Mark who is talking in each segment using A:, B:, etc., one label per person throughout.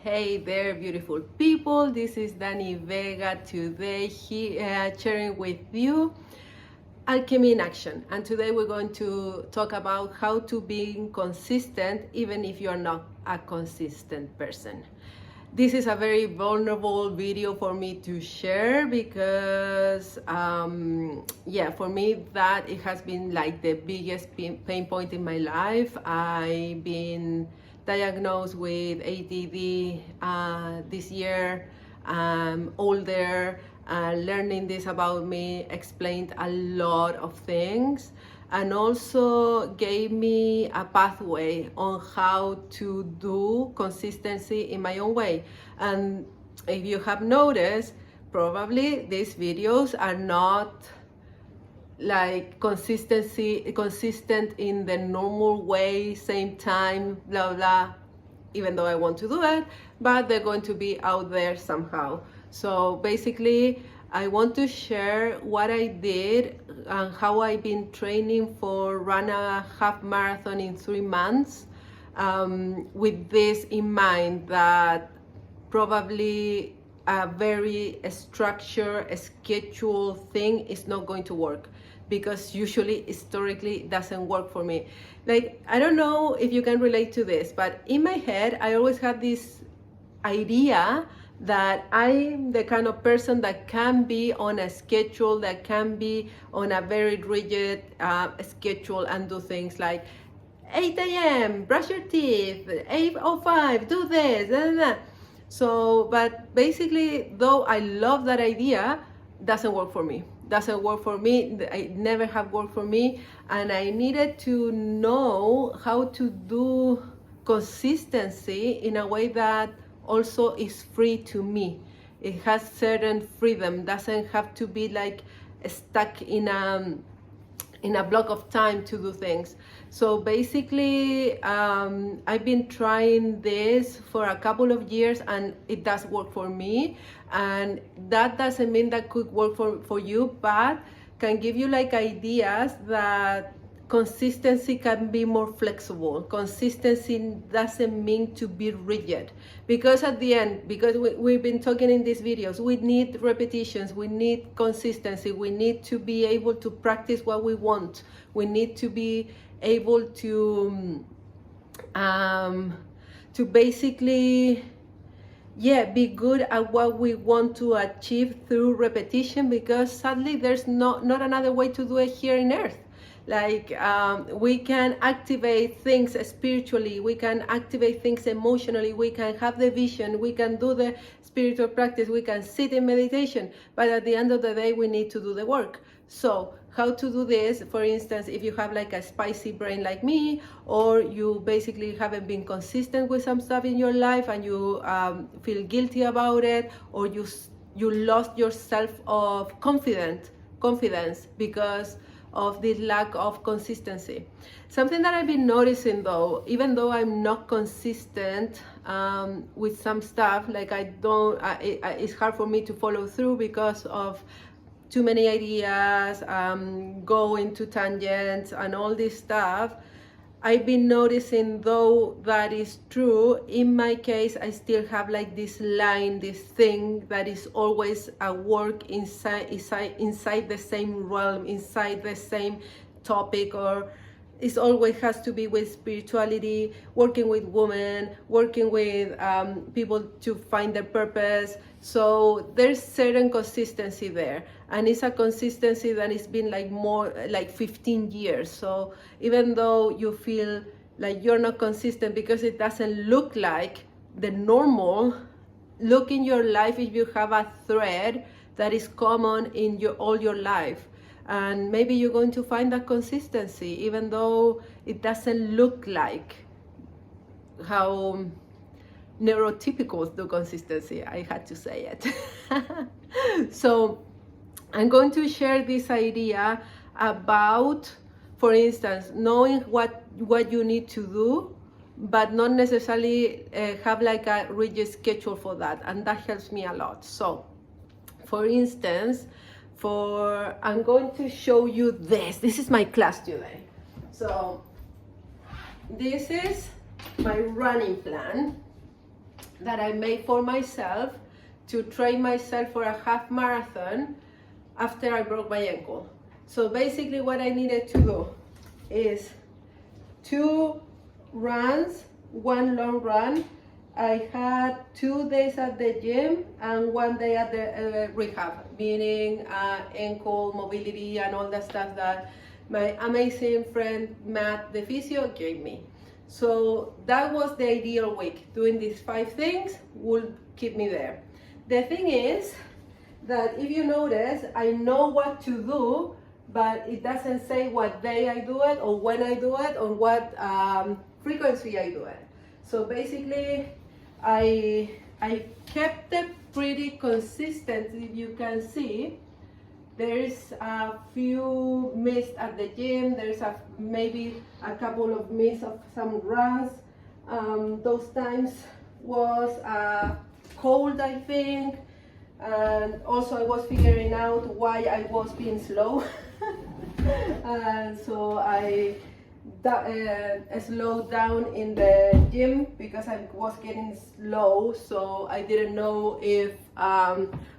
A: Hey there, beautiful people. This is Dani Vega today sharing with you Alchemy in Action. And today we're going to talk about how to be consistent even if you're not a consistent person. This is a very vulnerable video for me to share because for me that it has been like the biggest pain point in my life. I've been diagnosed with ADD this year. I'm older. Learning this about me explained a lot of things and also gave me a pathway on how to do consistency in my own way. And if you have noticed, probably these videos are not like consistent in the normal way, same time, blah blah, even though I want to do it, but they're going to be out there somehow. So basically I want to share what I did and how I've been training for run a half marathon in 3 months, with this in mind, that probably a very structured, scheduled thing is not going to work, because usually historically it doesn't work for me. Like, I don't know if you can relate to this, but in my head I always had this idea that I'm the kind of person that can be on a schedule, that can be on a very rigid schedule and do things like 8 a.m. brush your teeth, 8:05 do this, and so, but basically, though I love that idea, doesn't work for me. It never have worked for me, and I needed to know how to do consistency in a way that also is free to me. It has certain freedom, doesn't have to be like stuck in a block of time to do things. So basically I've been trying this for a couple of years and it does work for me, and that doesn't mean that could work for you, but can give you like ideas that consistency can be more flexible. Consistency doesn't mean to be rigid, because at the end, because we've been talking in these videos, we need repetitions, we need consistency, we need to be able to practice what we want, we need to be able to basically be good at what we want to achieve through repetition, because sadly there's not another way to do it here in earth. Like we can activate things spiritually, we can activate things emotionally, we can have the vision, we can do the spiritual practice, we can sit in meditation, but at the end of the day we need to do the work. So how to do this? For instance, if you have like a spicy brain like me, or you basically haven't been consistent with some stuff in your life and you feel guilty about it, or you lost your self of confidence because of this lack of consistency. Something that I've been noticing though, even though I'm not consistent with some stuff, like it's hard for me to follow through because of too many ideas, go into tangents and all this stuff. I've been noticing, though that is true, in my case I still have like this line, this thing that is always at work inside the same realm, inside the same topic, or it always has to be with spirituality, working with women, working with people to find their purpose. So there's certain consistency there, and it's a consistency that has been like more like 15 years. So even though you feel like you're not consistent because it doesn't look like the normal, look in your life if you have a thread that is common in all your life, and maybe you're going to find that consistency even though it doesn't look like how neurotypicals do consistency. I had to say it. So I'm going to share this idea about, for instance, knowing what you need to do, but not necessarily have like a rigid schedule for that, and that helps me a lot. So for instance, I'm going to show you this. This is my class today. So this is my running plan. that I made for myself to train myself for a half marathon after I broke my ankle. So basically what I needed to do is 2 runs, 1 long run. I had 2 days at the gym and 1 day at the rehab, meaning ankle mobility and all the stuff that my amazing friend Matt, the physio, gave me. So that was the ideal week. Doing these 5 things will keep me there. The thing is that if you notice, I know what to do, but it doesn't say what day I do it or when I do it or what frequency I do it. So basically, I kept it pretty consistent. If you can see, there's a few missed at the gym. There's maybe a couple of missed of some runs. Those times was cold, I think, and also I was figuring out why I was being slow. And so I slowed down in the gym because I was getting slow, so I didn't know if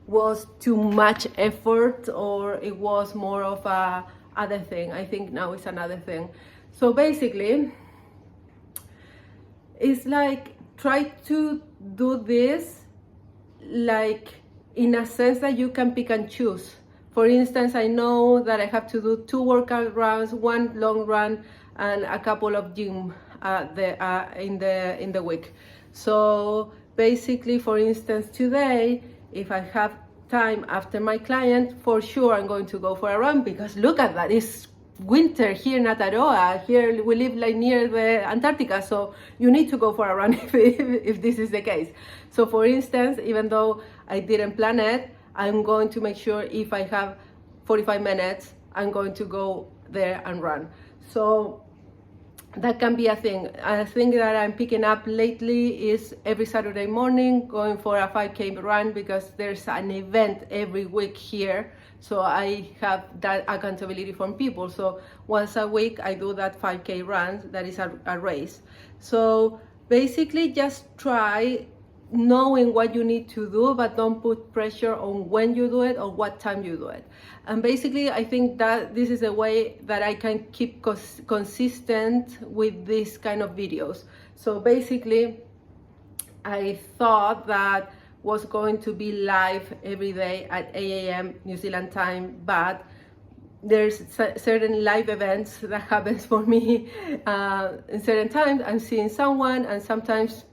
A: was too much effort or it was more of a other thing. I think now it's another thing. So basically it's like try to do this like in a sense that you can pick and choose. For instance, I know that I have to do 2 workout rounds, 1 long run, and a couple of gym in the week. So basically, for instance, today, if I have time after my client, for sure I'm going to go for a run, because look at that, it's winter here in Ataroa. Here we live like near the Antarctica, so you need to go for a run if this is the case. So for instance, even though I didn't plan it, I'm going to make sure if I have 45 minutes, I'm going to go there and run. So that can be a thing. A thing that I'm picking up lately is every Saturday morning going for a 5K run, because there's an event every week here. So I have that accountability from people. So once a week I do that 5K run, that is a race. So basically just try knowing what you need to do, but don't put pressure on when you do it or what time you do it. And basically I think that this is a way that I can keep consistent with this kind of videos. So basically I thought that was going to be live every day at 8 a.m. New Zealand time, but there's certain live events that happens for me in certain times. I'm seeing someone and sometimes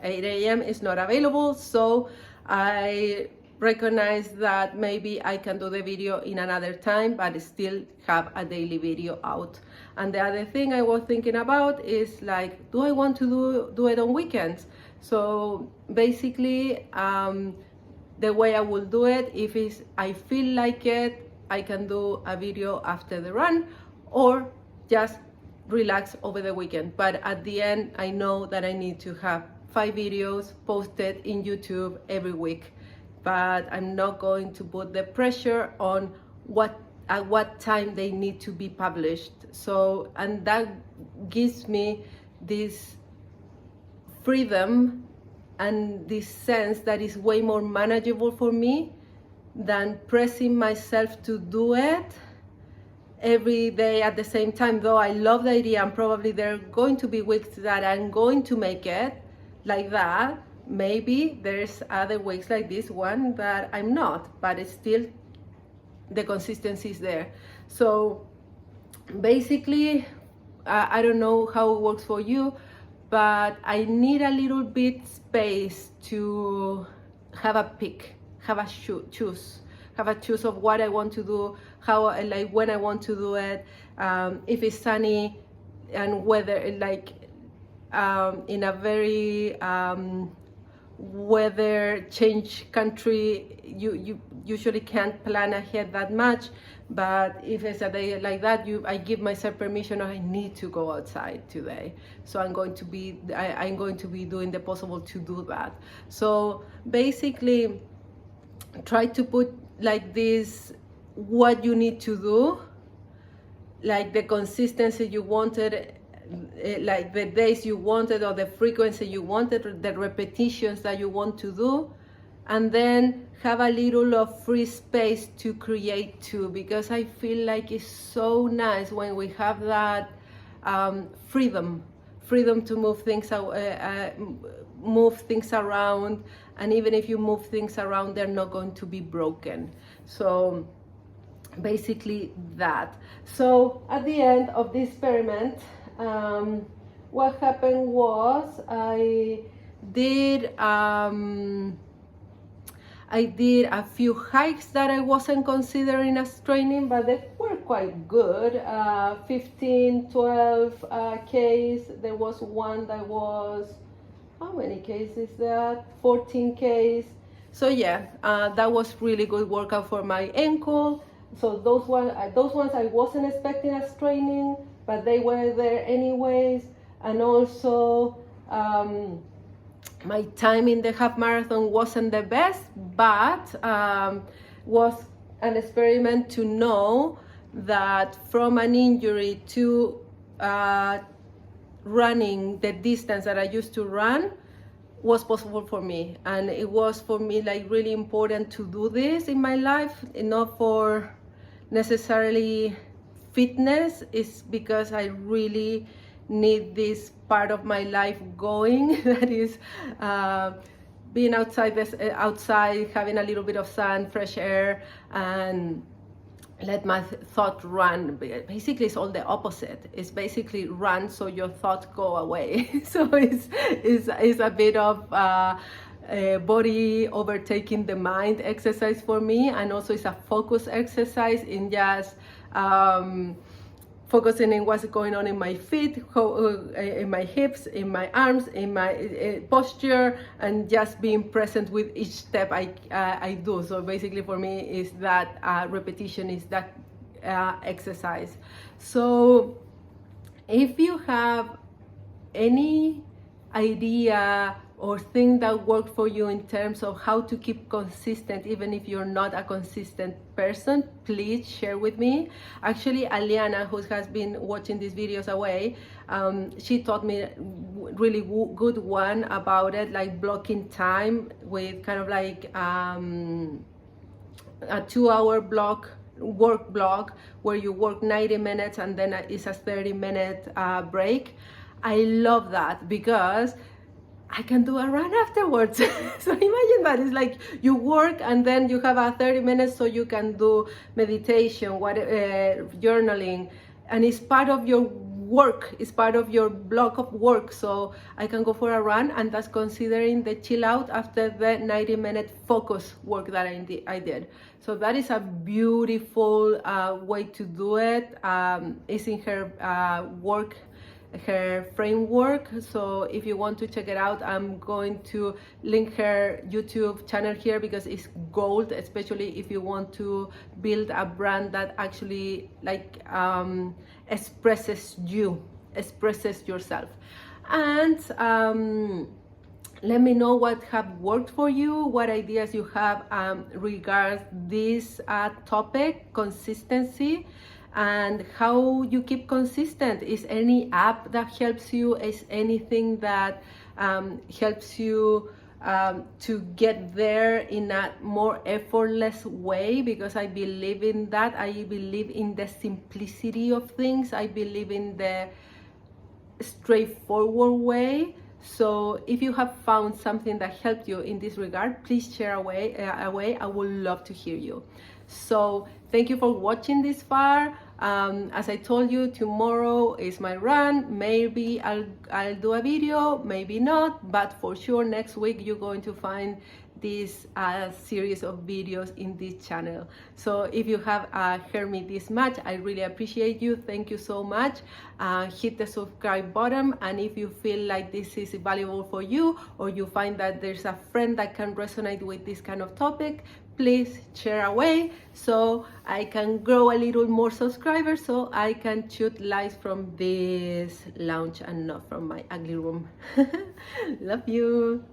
A: 8 a.m. is not available, so I recognize that maybe I can do the video in another time, but still have a daily video out. And the other thing I was thinking about is like, do I want to do it on weekends? So basically, the way I will do it, if I feel like it, I can do a video after the run, or just relax over the weekend. But at the end, I know that I need to have 5 videos posted in YouTube every week, but I'm not going to put the pressure on at what time they need to be published. So, and that gives me this freedom and this sense that is way more manageable for me than pressing myself to do it every day at the same time. Though I love the idea, and probably there are going to be weeks that I'm going to make it like that. Maybe there's other weeks like this one that I'm not, but it's still the consistency is there. So basically, I don't know how it works for you, but I need a little bit space to have a pick, have a choose of what I want to do, how like when I want to do it, if it's sunny and weather like in a very weather change country, you usually can't plan ahead that much. But if it's a day like that, I give myself permission. I need to go outside today, so I'm going to be doing the possible to do that. So basically, try to put like this what you need to do, like the consistency you wanted, like the days you wanted or the frequency you wanted, or the repetitions that you want to do, and then have a little of free space to create too, because I feel like it's so nice when we have that freedom to move things around, and even if you move things around, they're not going to be broken. So basically that. So at the end of the experiment, what happened was I did a few hikes that I wasn't considering as training, but they were quite good. 15, 12 Ks. There was one that was, how many Ks is that? 14 Ks. So yeah, that was really good workout for my ankle. So those ones I wasn't expecting as training, but they were there anyways. And also, my time in the half marathon wasn't the best, but was an experiment to know that from an injury to running the distance that I used to run was possible for me. And it was for me like really important to do this in my life, not for necessarily fitness, is because I really need this part of my life going, that is being outside, having a little bit of sun, fresh air, and let my thought run. Basically, it's all the opposite. It's basically run so your thoughts go away. So it's a bit of body overtaking the mind exercise for me, and also it's a focus exercise in just focusing in what's going on in my feet, in my hips, in my arms, in my posture, and just being present with each step I do. So basically for me is that repetition, is that exercise. So if you have any idea or thing that worked for you in terms of how to keep consistent, even if you're not a consistent person, please share with me. Actually, Aliana, who has been watching these videos away, she taught me really good one about it, like blocking time with kind of like a 2-hour work block where you work 90 minutes and then it's a 30-minute break. I love that because I can do a run afterwards. So imagine that. It's like you work and then you have a 30 minutes so you can do meditation, journaling, and it's part of your work, it's part of your block of work. So I can go for a run, and that's considering the chill out after the 90-minute focus work that I did. So that is a beautiful way to do it. It's in her work, her framework. So if you want to check it out, I'm going to link her YouTube channel here because it's gold, especially if you want to build a brand that actually like expresses yourself. And let me know what have worked for you, what ideas you have regarding this topic, consistency, and how you keep consistent. Is any app that helps you? Is anything that helps you to get there in a more effortless way? Because I believe in that. I believe in the simplicity of things. I believe in the straightforward way. So if you have found something that helped you in this regard, please share away. I would love to hear you. So thank you for watching this far. As I told you, tomorrow is my run. Maybe I'll do a video, maybe not, but for sure next week you're going to find this series of videos in this channel. So if you have heard me this much, I really appreciate you. Thank you so much. Hit the subscribe button, and if you feel like this is valuable for you, or you find that there's a friend that can resonate with this kind of topic, please share away so I can grow a little more subscribers, so I can shoot live from this lounge and not from my ugly room. Love you.